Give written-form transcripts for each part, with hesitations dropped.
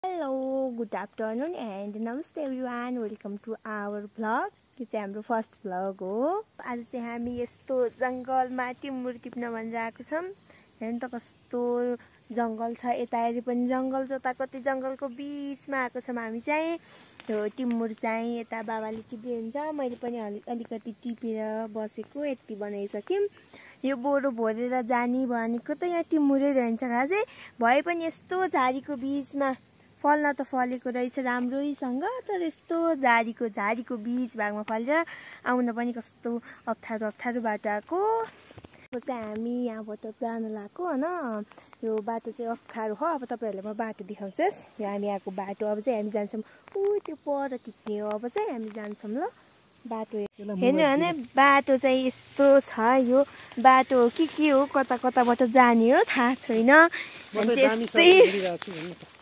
Hello, good afternoon and namaste everyone. Welcome to our vlog. यो चाहिँ हाम्रो first vlog हो। आज चाहिँ हामी यस्तो जंगलमा टिमुर टिप्न भनेर आएको छौं। हेर्नु त कस्तो जंगल छ, यता हेरि पनि जंगल छ, त कति जंगलको बीचमा आएको छौं हामी चाहिँ। यो टिमुर चाहिँ यता बाबाले टिप्दै हुन्छ, मैले पनि अलिकति टिपेर बसेको, यति बनाइसक्यौं। यो बोरो भरेर जानी भनेको त यहाँ टिमुरै रहन्छ खासै, भए पनि यस्तो झारीको बीचमा फल्न त फलेको रहेछ राम्रैसँग, तर यस्तो झारीको बीच भागमा फलेर आउन पनि कस्तो अप्ठ्यारो बाटो आएको। चाहिँ हामी यहाँबाट जान लागेको हैन। यो बाटो चाहिँ अप्ठ्यारो हो। अब तपाईहरुलाई म बाटो देखाउँछु। यो हामी आएको बाटो, अब चाहिँ हामी जान्छौं त्यो पर टिप्ने हो। अब चाहिँ हामी जान्छौं ल बाटो हेर्नु हैन। बाटो चाहिँ यस्तो छ, यो बाटो हो कि के हो, कता कताबाट जाने हो थाहा छैन।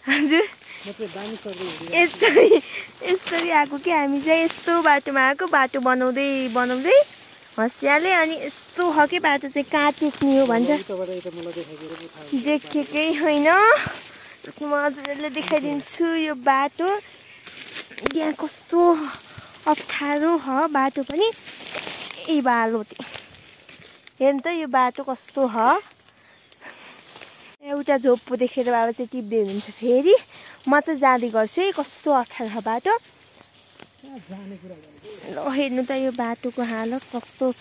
हजुर यस्तरी आएको कि हामी चाहिँ यस्तो बाटोमा आएको, बाटो बनाउँदै हँसियाले। अनि यस्तो हो कि बाटो चाहिँ कहाँ टेक्ने हो भन्छ देखेकै होइन। म हजुरहरूले देखाइदिन्छु यो बाटो। यहाँ कस्तो अप्ठ्यारो हो बाटो पनि। ए बालो हेर्नु त यो बाटो कस्तो हो। एउटा झोप्पो देखेर बाबा चाहिँ टिप्दै हुनुहुन्छ फेरि। म चाहिँ जाँदै गर्छु है। कस्तो अप्ठ्यारो बाटो ल हेर्नु त यो बाटोको हालत कस्तो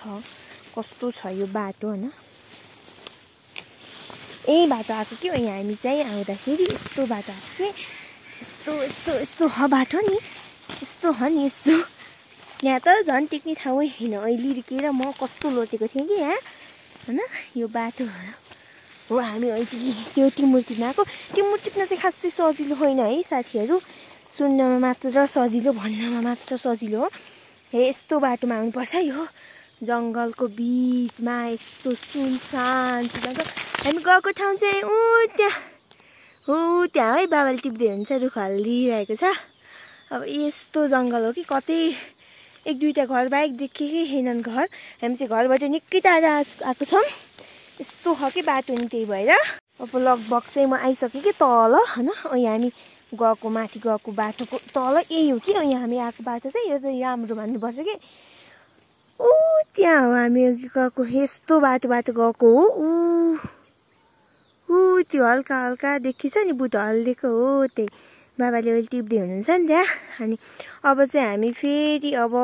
छ यो बाटो हैन। यही बाटो आएको कि यहाँ हामी चाहिँ आउँदाखेरि यस्तो बाटो आएको कि यस्तो हो बाटो नि, यस्तो हो नि यस्तो। यहाँ त झन् टेक्ने ठाउँै होइन। अहिले लिर्केर म कस्तो लोटेको थिएँ कि यहाँ हैन। यो बाटो हो। हामी अहिले त्यो टिमुर टिप्न आएको। टिमुर टिप्न चाहिँ खासै सजिलो होइन है साथीहरू, सुन्नमा मात्र सजिलो, भन्नमा मात्र सजिलो हो। यस्तो बाटोमा आउनुपर्छ। यो जंगलको बीचमा यस्तो सुनसान जग्गा। हामी गएको ठाउँ चाहिँ त्यहाँ है बाबाले टिप्दै हुन्छ, रुख हल्लिरहेको छ। अब यस्तो जंगल हो कि कतै एक दुईटा घर बाहेक देखेकै छैनन् घर। हामी चाहिँ घरबाट निकै टाढा आएको छौँ। यस्तो हो कि बाटो नि, त्यही भएर अब लगभग चाहिँ म आइसकेँ कि तल हैन। यहाँ हामी माथि गएको बाटोको तल यही हो कि यहाँ हामी आएको बाटो चाहिँ। यो चाहिँ राम्रो भन्नुपर्छ कि त्यहाँ हो हामी गएको। यस्तो बाटो गएको हो। त्यो हल्का देखिन्छ नि बुट हल्लिएको हो, त्यही बाबाले अहिले टिप्दै हुनुहुन्छ नि त्यहाँ। अनि अब चाहिँ हामी फेरि अब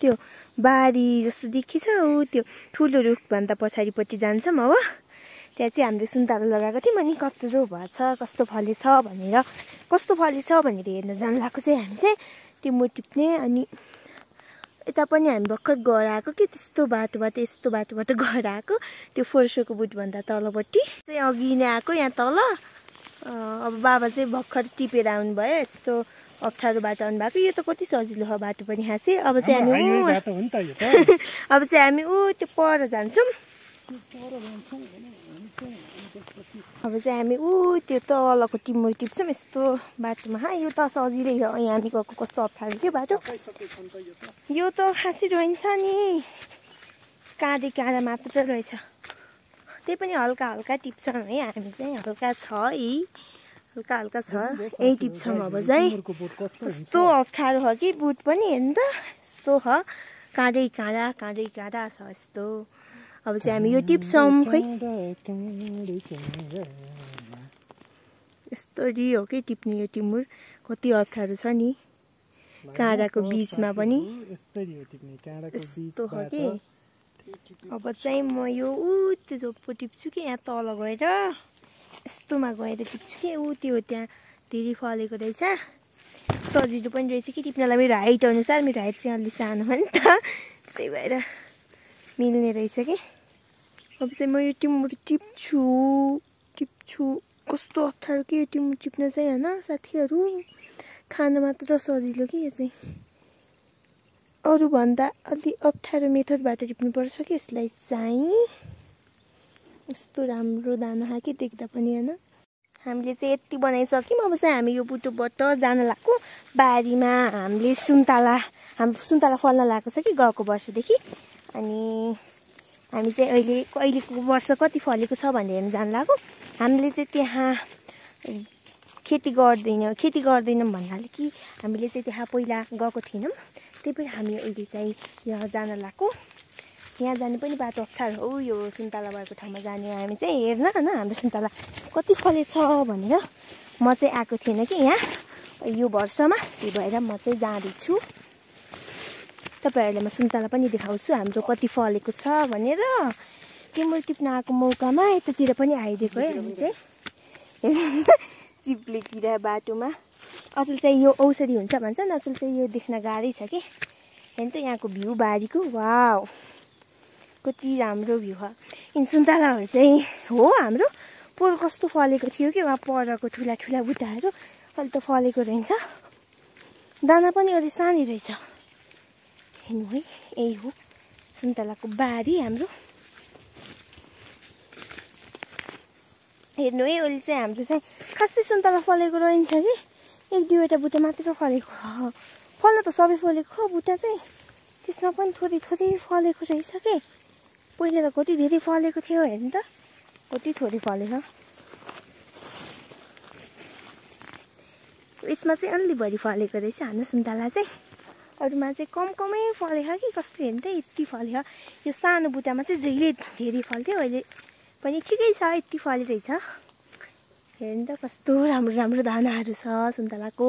त्यो बारी जस्तो देखिन्छ त्यो ठुलो रुखभन्दा पछाडिपट्टि जान्छौँ। अब त्यहाँ चाहिँ हामीले सुन्तला लगाएको थियौँ। अनि कत्रो भएछ, कस्तो फलेछ भनेर हेर्न जानु लागेको चाहिँ हामी चाहिँ टिमुर टिप्ने। अनि यता पनि हामी भर्खर गएर आएको कि यस्तो बाटोबाट गएर आएको। त्यो फोर्सोको बुटभन्दा तलपट्टि चाहिँ अघि नै आएको यहाँ तल। अब बाबा चाहिँ भर्खर टिपेर आउनुभयो। यस्तो अप्ठ्यारो बाटो आउनु भएको। यो त कति सजिलो हो बाटो पनि खासै। अब चाहिँ हामी त्यो पर जान्छौँ। अब चाहिँ हामी त्यो तलको टिमुर टिप्छौँ यस्तो बाटोमा। यो त सजिलै हो। यहाँ हामी गएको कस्तो अप्ठ्यारो थियो बाटो। यो त खासै रहन्छ नि, काँडा मात्र रहेछ। त्यही पनि हल्का टिप्छौँ है हामी चाहिँ। हल्का छ यही टिप्छौँ। अब चाहिँ कस्तो अप्ठ्यारो हो कि बुट पनि हेर्नु त यस्तो हो, काँडै काँडा छ यस्तो। अब चाहिँ हामी यो टिप्छौँ। खोइ यस्तरी हो कि टिप्ने यो टिमुर। कति अप्ठ्यारो छ नि, काँडाको बीचमा पनि यस्तो हो कि। अब चाहिँ म यो त्यो झोप्पो टिप्छु कि यहाँ तल गएर यस्तोमा गएर टिप्छु कि त्यो त्यहाँ धेरै फलेको रहेछ। सजिलो पनि रहेछ कि टिप्नलाई। मेरो हाइट अनुसार, मेरो हाइट चाहिँ अलि सानो हो नि त, त्यही भएर मिल्ने रहेछ कि। अब चाहिँ म यो टिमुर टिप्छु। कस्तो अप्ठ्यारो कि यो टिमुर टिप्न चाहिँ हैन साथीहरू। खान मात्र सजिलो कि यो चाहिँ। अरूभन्दा अलि अप्ठ्यारो मेथडबाट टिप्नुपर्छ कि यसलाई चाहिँ। यस्तो राम्रो दाना कि देख्दा पनि हैन। हामीले चाहिँ यति बनाइसक्यौँ। अब चाहिँ हामी यो बुटोबाट जान लाग्यो बारीमा। हामीले सुन्तला फल्न लागेको छ कि गएको वर्षदेखि। अनि हामी चाहिँ अहिलेको वर्ष कति फलेको छ भनेर हेर्न जान लाग्यो। हामीले चाहिँ त्यहाँ खेती गर्दैनौँ भन्नाले कि हामीले चाहिँ त्यहाँ पहिला गएको थिएनौँ, त्यही भएर हामी अहिले चाहिँ यहाँ जान लाग्यो। यहाँ जाने पनि बाटो अप्ठ्यारो हो, यो सुन्तला भएको ठाउँमा जाने हामी चाहिँ। हेर्न न हाम्रो सुन्तला कति फलेछ भनेर म चाहिँ आएको थिएन कि यहाँ यो वर्षमा, त्यही भएर म चाहिँ जाँदैछु। तपाईँहरूलाई म सुन्तला पनि देखाउँछु हाम्रो कति फलेको छ भनेर। टिमुर टिप्न आएको मौकामा यतातिर पनि आइदिएको है हामी चाहिँ। चिप्ले किरा बाटोमा। अचेल चाहिँ यो औषधि हुन्छ भन्छन्, अचेल चाहिँ यो देख्न गाह्रै छ कि। हेर्नु त यहाँको भ्यू बारीको, वाउ कति राम्रो भ्यू हो। यिन सुन्तलाहरू चाहिँ हो हाम्रो पोहोर कस्तो फलेको थियो कि वहाँ परको ठुला ठुला बुट्टाहरू, अहिले त फलेको रहेछ। दाना पनि अझै सानै रहेछ। हेर्नु है, यही हो सुन्तलाको बारी हाम्रो। हेर्नु है, अहिले चाहिँ हाम्रो चाहिँ खासै सुन्तला फलेको रहेछ कि, एक दुईवटा बुट्टा मात्र फलेको। फल्न त सबै फलेको बुट्टा चाहिँ, त्यसमा पनि थोरै थोरै फलेको रहेछ कि। पहिला त कति धेरै फलेको थियो, हेर्नु त कति थोरै फलेको। यसमा चाहिँ अलि बढी फलेको रहेछ हाम्रो सुन्तला चाहिँ, अरूमा चाहिँ कमै फलेको कि कस्तो। हेर्नु त यति फल्यो। यो सानो बुट्टामा चाहिँ जहिले धेरै फल्थ्यो, अहिले पनि ठिकै छ, यति फलिरहेछ। हेर्नु त कस्तो राम्रो राम्रो दानाहरू छ सुन्तलाको।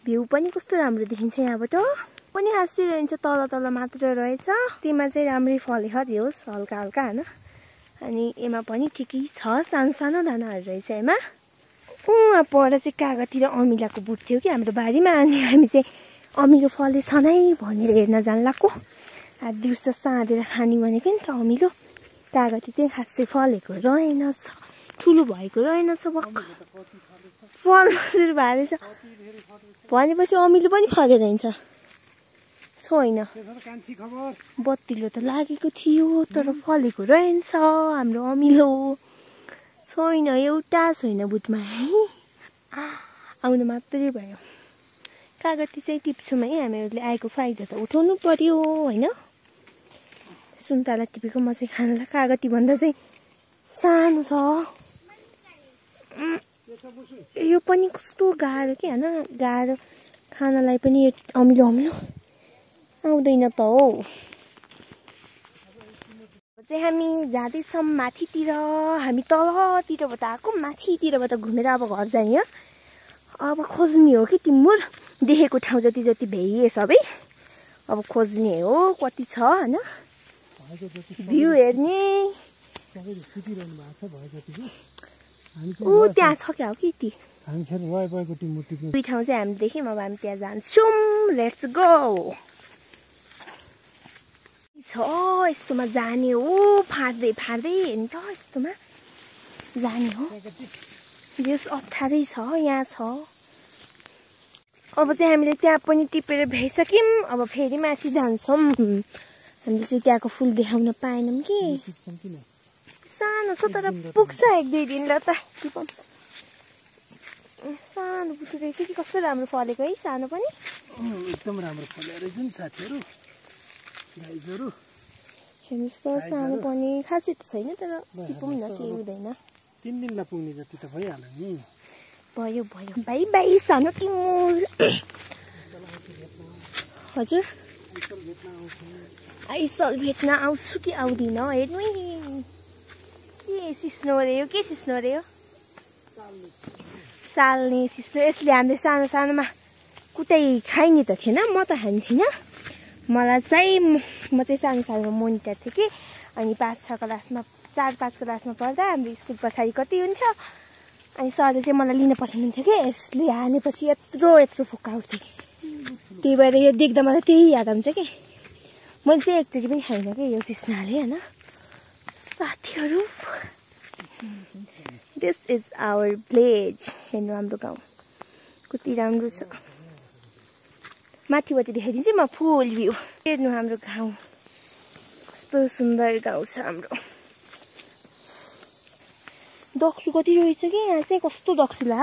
भ्यू पनि कस्तो राम्रो देखिन्छ यहाँबाट, पनि हाँसिरहन्छ। तल तल मात्र रहेछ, त्यसमा चाहिँ राम्रै फलेको जे होस्, हल्का हल्का होइन। अनि यसमा पनि ठिकै छ, सानो सानो दानाहरू रहेछ यसमा। पर चाहिँ कागतिर अमिलाको बुट थियो कि हाम्रो बारीमा, अनि हामी चाहिँ अमिलो फलेछ नै भनेर हेर्न जान लाग्यो। दिउँसो साँधेर खाने भनेको नि त अमिलो। कागती चाहिँ खासै फलेको रहेनछ, ठुलो भएको रहेनछ। भक्क फल सुरु भएछ भनेपछि अमिलो पनि फलेर रहेछ। छैन बत्तिलो त लागेको थियो तर फलेको रहेछ हाम्रो अमिलो। छैन एउटा छैन बुटमा है, आउनु मात्रै भयो। कागती चाहिँ टिप्छौँ है हामीहरूले, आएको फाइदा त उठाउनु पर्यो होइन। सुन्तला टिपेको म चाहिँ खानलाई कागती भन्दा चाहिँ सानो छ। यो पनि कस्तो गाह्रो कि होइन, गाह्रो खानलाई पनि। अमिलो अमिलो आउँदैन त हौ। चाहिँ हामी जाँदैछौँ माथितिर, हामी तलतिरबाट आएको, माथितिरबाट घुमेर अब घर जाने हो। अब खोज्ने हो कि टिमुर, देखेको ठाउँ जति जति भ्याइए सबै अब खोज्ने हो। कति छ होइन, भ्यू हेर्ने। त्यहाँ छ क्या हो कि ती दुई ठाउँ चाहिँ हामी देख्यौँ। अब हामी त्यहाँ जान्छौँ, लेट्स गो। छ यस्तोमा जाने हो, फाट्दै फाट्दै हेर्नु त यस्तोमा जाने हो। यस अप्ठ्यारै छ, यहाँ छ। अब चाहिँ हामीले त्यहाँ पनि टिपेर भ्याइसक्यौँ, अब फेरि माथि जान्छौँ। हामीले चाहिँ त्यहाँको फुल देखाउन पाएनौँ कि, सानो छ तर पुग्छ एक दुई दिन ल त। टिपौँ, सानो बुट्टु रहेछ कि कस्तो राम्रो फलेको है, सानो पनि एकदम राम्रो फलेको रहेछ नि साथीहरू। हेर्नुहोस् त, सानो पनि खासै त छैन तर टिपौँ न, केही हुँदैन। 3 दिनमा पुग्ने जति त भइहाल्यो नि। भयो भयो, बाई बाई सानो टिमुर। हजुर आइसल भेट्न आउँछु कि आउँदिन हेर्नु है। के सिस्नो अरे यो, के सिस्नो अरे यो, चाल्ने सिस्नो। यसले हामीले सानो सानोमा कुटाइ खाइ नि त थिएन, म त खान्थिनँ। मलाई चाहिँ म चाहिँ सानो सानोमा मोनिटर थिएँ कि, अनि 4-5 क्लासमा पढ्दा हाम्रो स्कुल पछाडि कति हुन्थ्यो, अनि सरले चाहिँ मलाई लिन पठाउनुहुन्थ्यो कि। यसले हानेपछि यत्रो फोका उठ्थ्यो कि, त्यही भएर यो देख्दा मलाई त्यही याद आउँछ कि। मैले चाहिँ एकचोटि पनि खाइनँ कि यो सिस्नाले होइन। साथीहरू दिस इज आवर भिलेज। हेर्नु हाम्रो गाउँ कति राम्रो छ। माथिबाट देखाइदिन्छु म फुल भ्यू। हेर्नु हाम्रो गाउँ कस्तो सुन्दर गाउँ छ हाम्रो। दक्सु कति रहेछ कि यहाँ चाहिँ, कस्तो दक्सुला।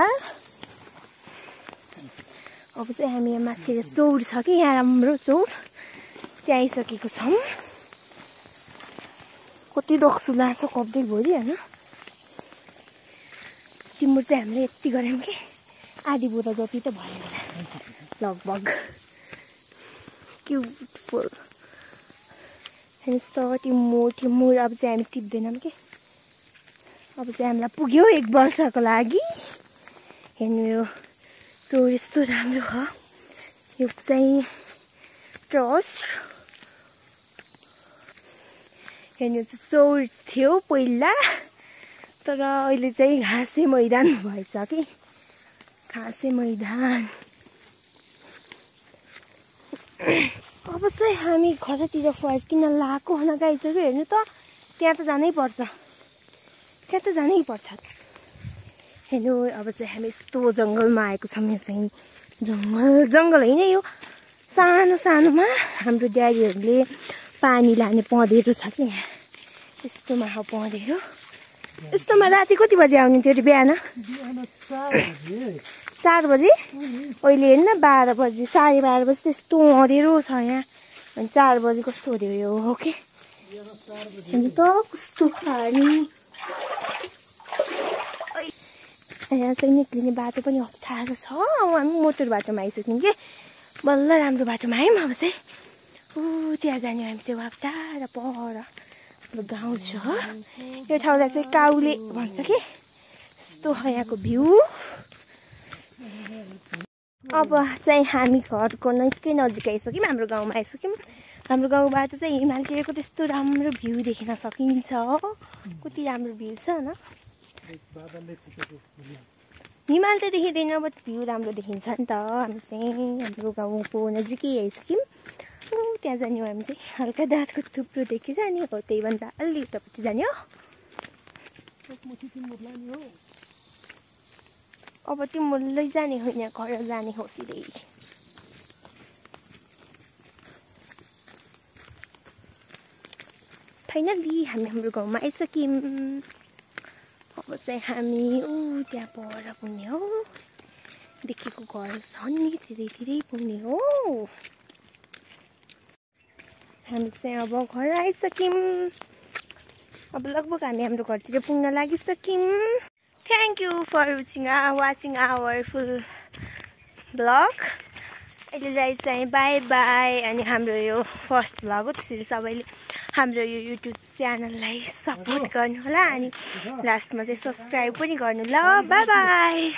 अब चाहिँ हामी यहाँ माथि चौर छ कि, यहाँ राम्रो चौर, त्यहाँ आइसकेको छौँ। कति दक्सुला छ कब्बे भरि होइन। टिमुर चाहिँ हामीले यति गऱ्यौँ कि आधी बोरा जति त भयो होला लगभग क्युटफुल यस्तो टिमो अब चाहिँ हामी टिप्दैनौँ के अब चाहिँ हामीलाई पुग्यो 1 वर्षको लागि हेर्नु यो चौर यस्तो राम्रो हो यो चाहिँ ट्रस्ट हेर्नु चाहिँ चौर थियो पहिला तर अहिले चाहिँ घाँसे मैदान भएछ कि घाँसे मैदान अब चाहिँ हामी घरतिर फर्किन लागेको हुन गइसक्यो हेर्नु त त्यहाँ त जानै पर्छ हेर्नु अब चाहिँ हामी यस्तो जङ्गलमा आएको छौँ यो चाहिँ जङ्गल होइन यो सानोमा हाम्रो ड्याडीहरूले पानी लाने पँधेरो छ कि यहाँ यस्तोमा हो पँधेरो यस्तोमा राति कति बजी आउने त्यो बिहान 4 बजी अहिले हेर्न 12 बजी 12:30 बजी त्यस्तो अँधेरो छ यहाँ अनि 4 बजी कस्तो अँधेरो हो के अनि त कस्तो पानी यहाँ चाहिँ निक्लिने बाटो पनि अप्ठ्यारो छ हामी मोटर बाटोमा आइसक्यौँ कि बल्ल राम्रो बाटोमा आयौँ अब चाहिँ त्यहाँ जाने हामी चाहिँ अप्ठ्यारो पर गाउँ छ यो ठाउँलाई चाहिँ काउले भन्छ कि यस्तो यहाँको भ्यू अब चाहिँ हामी घरको निकै नजिक आइसक्यौँ हाम्रो गाउँमा आइसक्यौँ हाम्रो गाउँबाट चाहिँ हिमालतिरको त्यस्तो राम्रो भ्यू देख्न सकिन्छ कति राम्रो भ्यू छ न हिमाल त देखिँदैन बट भ्यू राम्रो देखिन्छ नि त हामी चाहिँ हाम्रो गाउँको नजिकै आइसक्यौँ त्यहाँ जाने हो हामी चाहिँ हल्का दाँतको थुप्रो देखि जाने हो त्यही भन्दा अलि उतापट्टि जाने हो अब तिम्रो लैजाने होइन घर जाने हो सिधै फाइनली हामी हाम्रो गाउँमा आइसक्यौँ अब चाहिँ हामी त्यहाँ पर पुग्ने हो देखेको घर छ नि धेरै पुग्ने हो हामी चाहिँ अब घर आइसक्यौँ अब लगभग हामी हाम्रो घरतिर पुग्न लागिसक्यौँ thank you for watching our full blog अहिलेलाई चाहिँ बाई बाई अनि हाम्रो यो फर्स्ट भ्लग हो त्यसरी सबैले हाम्रो यो युट्युब च्यानललाई सपोर्ट गर्नु होला अनि लास्टमा चाहिँ सब्सक्राइब पनि गर्नु ल बाई बाई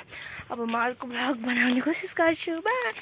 अब म अर्को भ्लग बनाउने कोसिस गर्छु बाई